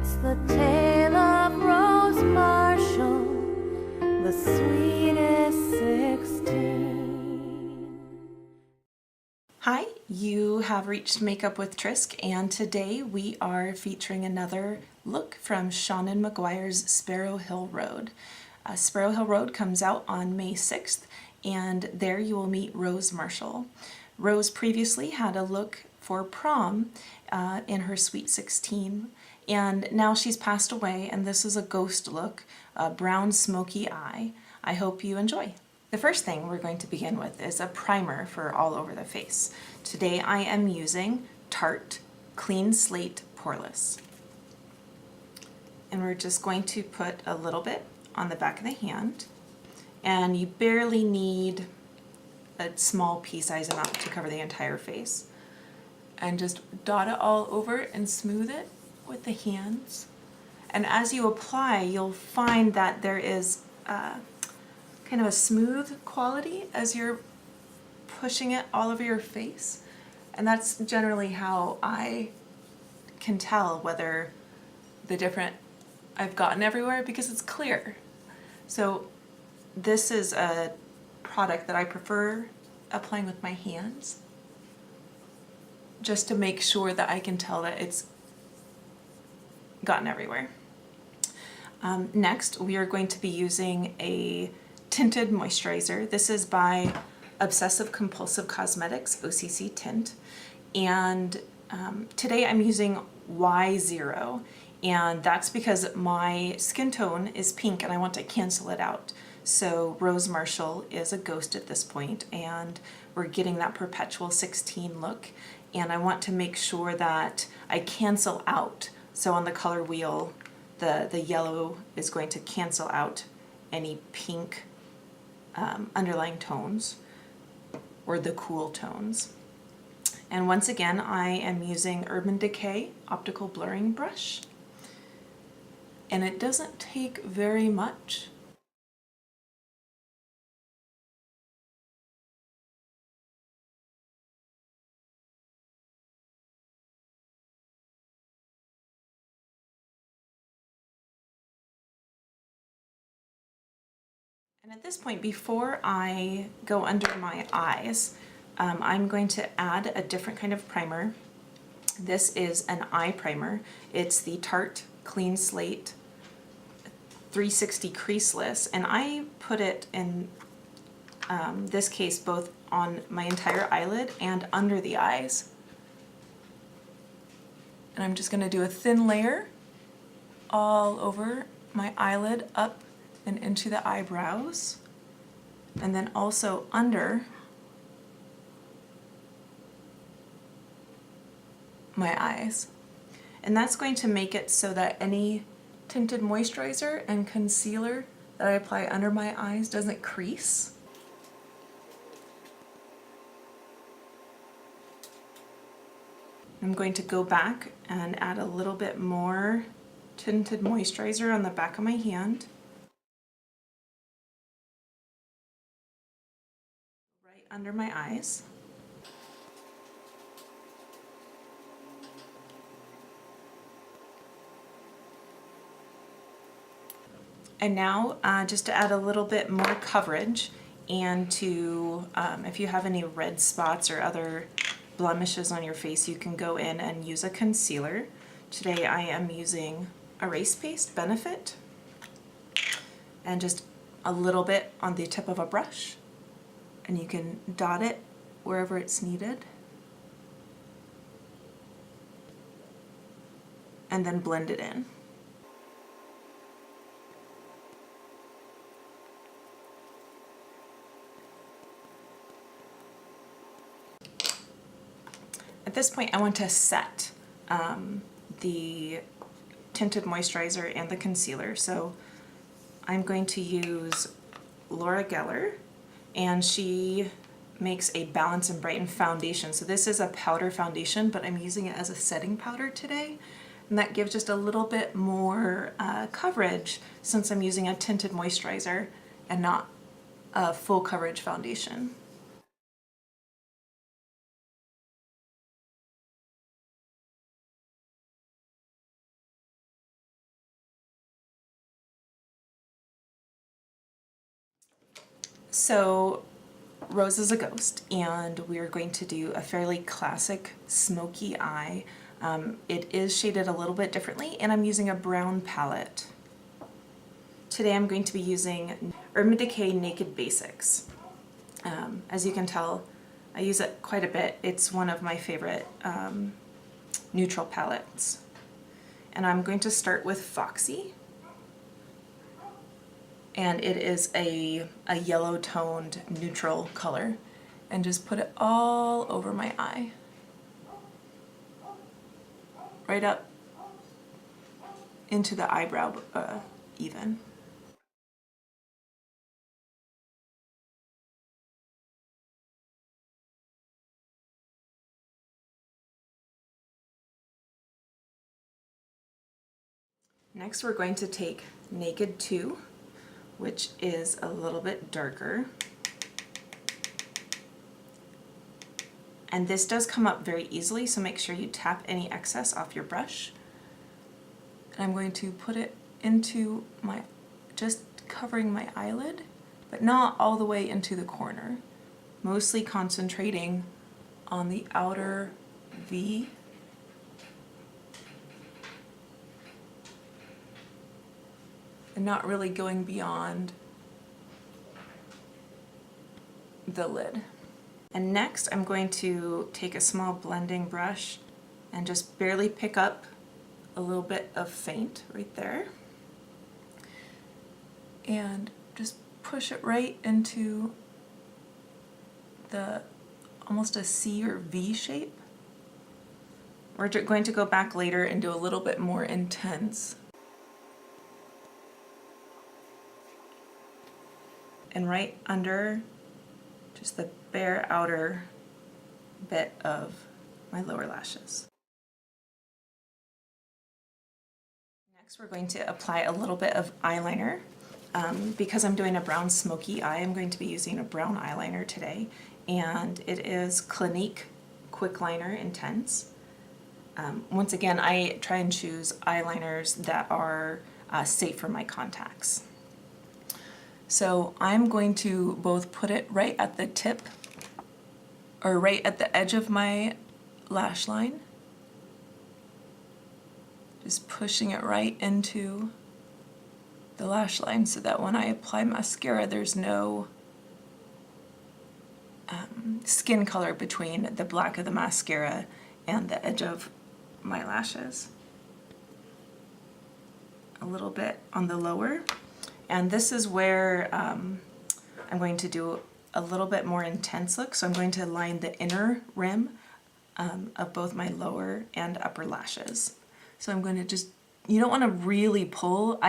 It's the tale of Rose Marshall, the sweetest 16. Hi, you have reached Makeup with Trisk, and today we are featuring another look from Seanan McGuire's Sparrow Hill Road. Sparrow Hill Road comes out on May 6th, and there you will meet Rose Marshall. Rose previously had a look for prom in her Sweet 16, and now she's passed away, and this is a ghost look, a brown smoky eye. I hope you enjoy. The first thing we're going to begin with is a primer for all over the face. Today I am using Tarte Clean Slate Poreless. And we're just going to put a little bit on the back of the hand, and you barely need a small pea size amount to cover the entire face. And just dot it all over and smooth it with the hands. And as you apply, you'll find that there is kind of a smooth quality as you're pushing it all over your face. And that's generally how I can tell whether the different I've gotten everywhere, because it's clear. So this is a product that I prefer applying with my hands, just to make sure that I can tell that it's gotten everywhere. Next, we are going to be using a tinted moisturizer. This is by Obsessive Compulsive Cosmetics OCC Tint, and today I'm using Y0, and that's because my skin tone is pink and I want to cancel it out. So Rose Marshall is a ghost at this point, and we're getting that Perpetual 16 look, and I want to make sure that I cancel out. So on the color wheel, the yellow is going to cancel out any pink underlying tones or the cool tones. And once again, I am using Urban Decay Optical Blurring Brush, and it doesn't take very much. And at this point, before I go under my eyes, I'm going to add a different kind of primer. This is an eye primer. It's the Tarte Clean Slate 360 Creaseless, and I put it in this case both on my entire eyelid and under the eyes. And I'm just going to do a thin layer all over my eyelid, up and into the eyebrows, and then also under my eyes. And that's going to make it so that any tinted moisturizer and concealer that I apply under my eyes doesn't crease. I'm going to go back and add a little bit more tinted moisturizer on the back of my hand, right under my eyes. And now, just to add a little bit more coverage, and to, if you have any red spots or other blemishes on your face, you can go in and use a concealer. Today I am using Erase Paste Benefit, and just a little bit on the tip of a brush, and you can dot it wherever it's needed, and then blend it in. At this point, I want to set the tinted moisturizer and the concealer. So I'm going to use Laura Geller, and she makes a Balance and Brighten foundation. So this is a powder foundation, but I'm using it as a setting powder today, and that gives just a little bit more coverage since I'm using a tinted moisturizer and not a full coverage foundation. So Rose is a ghost, and we're going to do a fairly classic smoky eye. It is shaded a little bit differently, and I'm using a brown palette. Today I'm going to be using Urban Decay Naked Basics. As you can tell, I use it quite a bit. It's one of my favorite neutral palettes. And I'm going to start with Foxy. And it is a yellow toned neutral color, and just put it all over my eye, right up into the eyebrow even. Next we're going to take Naked 2, which is a little bit darker. And this does come up very easily, so make sure you tap any excess off your brush. And I'm going to put it into my, just covering my eyelid, but not all the way into the corner. Mostly concentrating on the outer V. And not really going beyond the lid. And next I'm going to take a small blending brush and just barely pick up a little bit of faint right there. And just push it right into the almost a C or V shape. We're going to go back later and do a little bit more intense. And right under just the bare outer bit of my lower lashes. Next we're going to apply a little bit of eyeliner. Because I'm doing a brown smoky eye, I'm going to be using a brown eyeliner today, and it is Clinique Quick Liner Intense. Once again, I try and choose eyeliners that are safe for my contacts. So I'm going to both put it right at the tip, or right at the edge of my lash line, just pushing it right into the lash line so that when I apply mascara there's no skin color between the black of the mascara and the edge of my lashes. A little bit on the lower. And this is where I'm going to do a little bit more intense look. So I'm going to line the inner rim of both my lower and upper lashes. So I'm going to just, you don't want to really pull.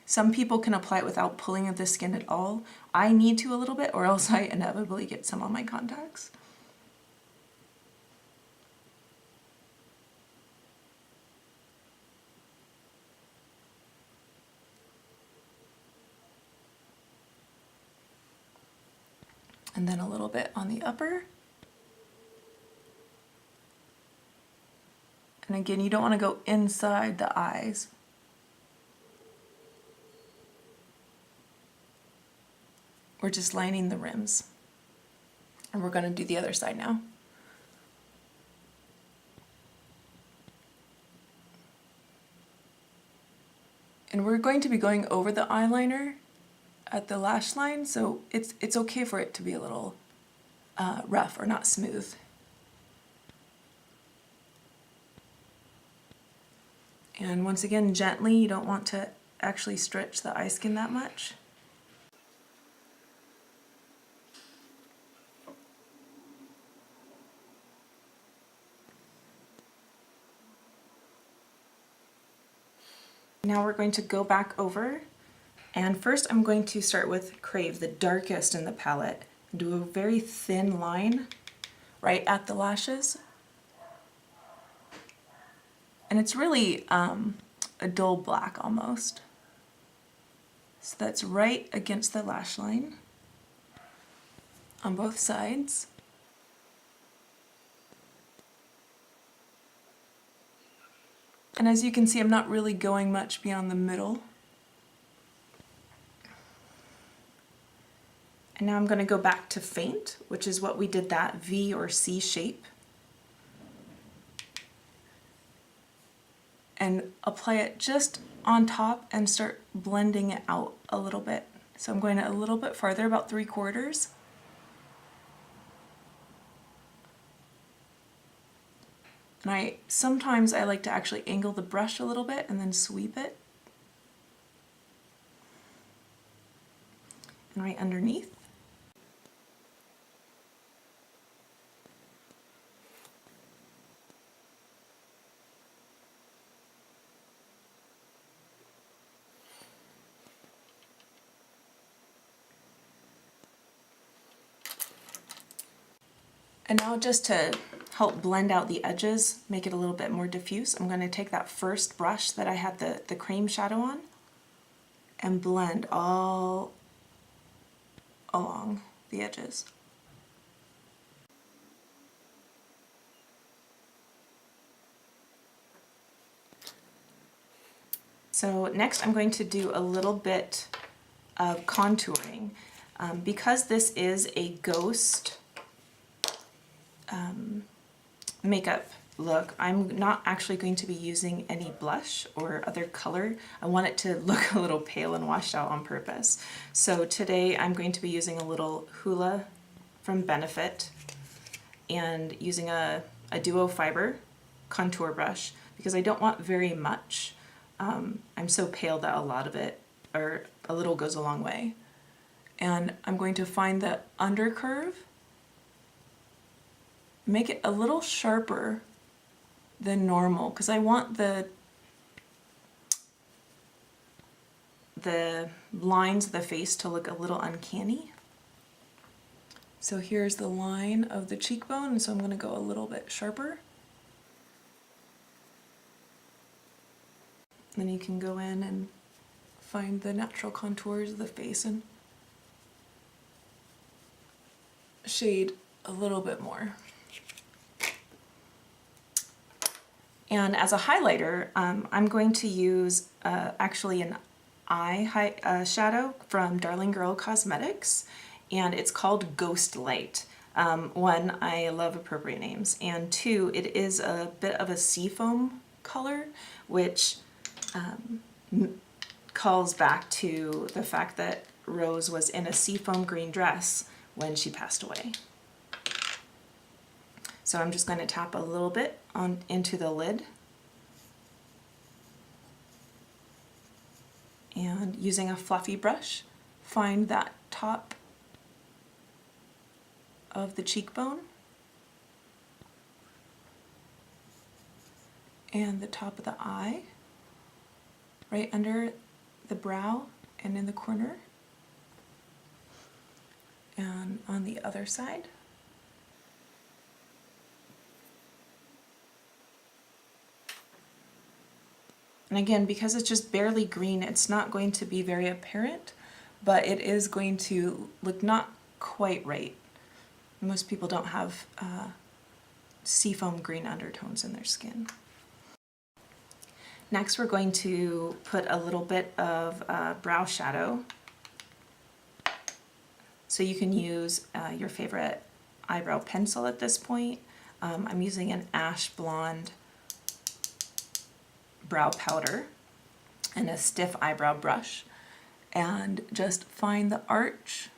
Some people can apply it without pulling at the skin at all. I need to a little bit, or else I inevitably get some on my contacts. And then a little bit on the upper. And again, you don't want to go inside the eyes. We're just lining the rims. And we're going to do the other side now. And we're going to be going over the eyeliner at the lash line, so it's okay for it to be a little rough or not smooth. And once again, gently, you don't want to actually stretch the eye skin that much. Now we're going to go back over, and first I'm going to start with Crave, the darkest in the palette, and do a very thin line right at the lashes. And it's really a dull black almost. So that's right against the lash line on both sides. And as you can see, I'm not really going much beyond the middle. And now I'm going to go back to faint, which is what we did that V or C shape, and apply it just on top and start blending it out a little bit. So I'm going a little bit farther, about 3/4. And sometimes I like to actually angle the brush a little bit and then sweep it. And right underneath. And now, just to help blend out the edges, make it a little bit more diffuse, I'm going to take that first brush that I had the cream shadow on and blend all along the edges. So next I'm going to do a little bit of contouring. Because this is a ghost makeup look, I'm not actually going to be using any blush or other color. I want it to look a little pale and washed out on purpose. So today I'm going to be using a little Hoola from Benefit and using a duo fiber contour brush because I don't want very much. I'm so pale that a lot of it, or a little, goes a long way. And I'm going to find the undercurve, make it a little sharper than normal because I want the lines of the face to look a little uncanny. So here's the line of the cheekbone, and so I'm going to go a little bit sharper. Then you can go in and find the natural contours of the face and shade a little bit more. And as a highlighter, I'm going to use actually an eye shadow from Darling Girl Cosmetics, and it's called Ghost Light. One, I love appropriate names, and two, it is a bit of a seafoam color, which calls back to the fact that Rose was in a seafoam green dress when she passed away. So I'm just going to tap a little bit into the lid, and using a fluffy brush, find that top of the cheekbone and the top of the eye, right under the brow and in the corner, and on the other side. And again, because it's just barely green, it's not going to be very apparent, but it is going to look not quite right. Most people don't have seafoam green undertones in their skin. Next, we're going to put a little bit of brow shadow. So you can use your favorite eyebrow pencil at this point. I'm using an ash blonde brow powder and a stiff eyebrow brush, and just find the arch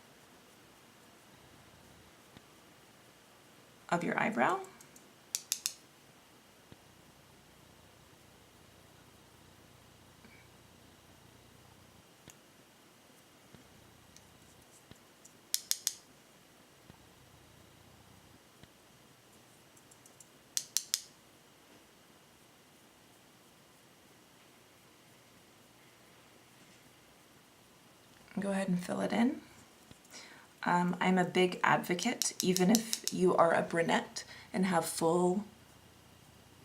of your eyebrow. Go ahead and fill it in. I'm a big advocate, even if you are a brunette and have full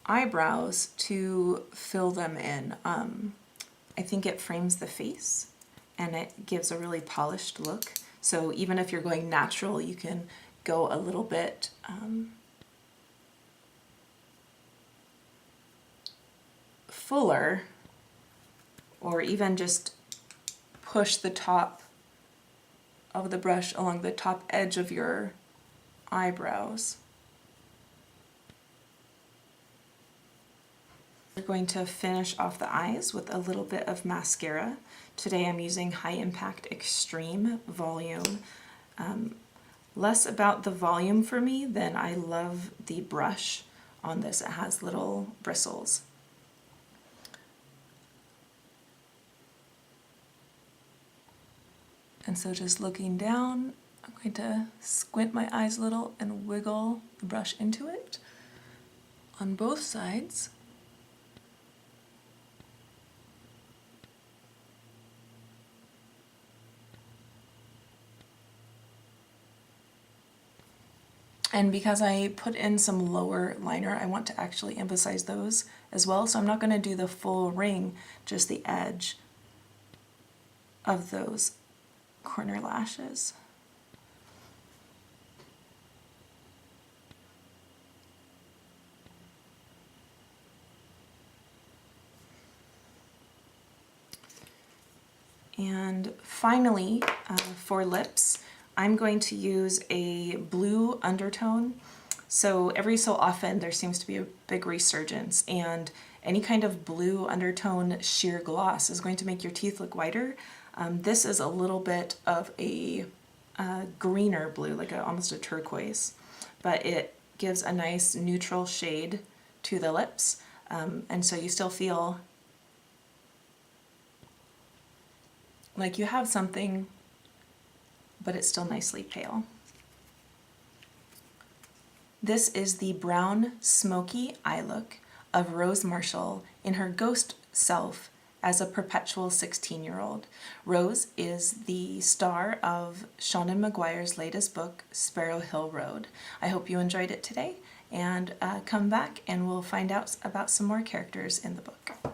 eyebrows, to fill them in. I think it frames the face and it gives a really polished look. So even if you're going natural, you can go a little bit fuller, or even just push the top of the brush along the top edge of your eyebrows. We're going to finish off the eyes with a little bit of mascara. Today I'm using High Impact Extreme Volume. Less about the volume for me than I love the brush on this. It has little bristles. And so just looking down, I'm going to squint my eyes a little and wiggle the brush into it on both sides. And because I put in some lower liner, I want to actually emphasize those as well. So I'm not going to do the full ring, just the edge of those corner lashes. And finally, for lips, I'm going to use a blue undertone. So every so often there seems to be a big resurgence, and any kind of blue undertone sheer gloss is going to make your teeth look whiter. This is a little bit of a greener blue, like almost a turquoise, but it gives a nice neutral shade to the lips, and so you still feel like you have something, but it's still nicely pale. This is the brown smoky eye look of Rose Marshall in her ghost self as a perpetual 16-year-old. Rose is the star of Seanan McGuire's latest book, Sparrow Hill Road. I hope you enjoyed it today, and come back and we'll find out about some more characters in the book.